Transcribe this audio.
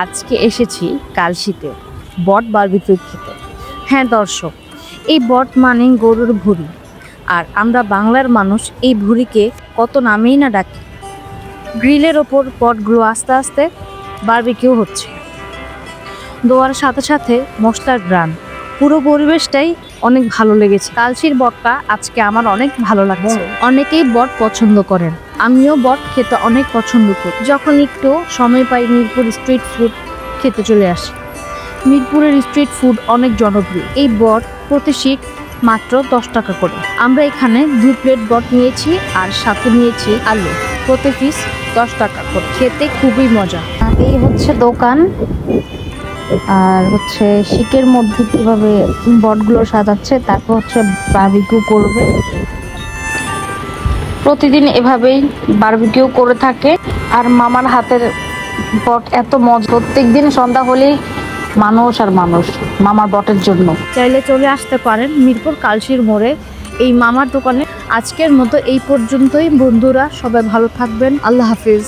আজকে এসেছি কালশিতে বট বারবিকিউ খেতে। হ্যাঁ দর্শক, এই বট মানে গরুর ভুঁড়ি, আর আমরা বাংলার মানুষ এই ভুঁড়িকে কত নামেই না ডাকি। গ্রিলের ওপর বটগুলো আস্তে আস্তে বারবিকিউ হচ্ছে, দোয়ার সাথে সাথে মশলার গ্রান, পুরো পরিবেশটাই অনেক ভালো লেগেছে। কালশির বটটা আজকে আমার অনেক ভালো লাগছে। অনেকেই বট পছন্দ করেন, আমিও বট খেতে অনেক পছন্দ করি। যখন একটু সময় পাই মিরপুর স্ট্রিট ফুড খেতে চলে আসি। মিরপুরের স্ট্রিট ফুড অনেক জনপ্রিয়। এই বট প্রতি শিক মাত্র 10 টাকা করে। আমরা এখানে 2 প্লেট বট নিয়েছি আর সাথে নিয়েছি আলু, প্রতি পিস 10 টাকা করে। খেতে খুবই মজা। এই হচ্ছে দোকান, আর হচ্ছে শিকের মধ্যে কিভাবে বটগুলো সাজাচ্ছে, তারপর হচ্ছে বারবিকিউ করবে। প্রতিদিন এভাবেই বারবিকিউ করে থাকে। আর মামার হাতের বট এত মজা, প্রত্যেকদিন সন্ধ্যা হলেই মানুষ আর মানুষ মামার বটের জন্য। চাইলে চলে আসতে পারেন মিরপুর কালশির মোড়ে এই মামার দোকানে। আজকের মতো এই পর্যন্তই বন্ধুরা, সবাই ভালো থাকবেন। আল্লাহ হাফিজ।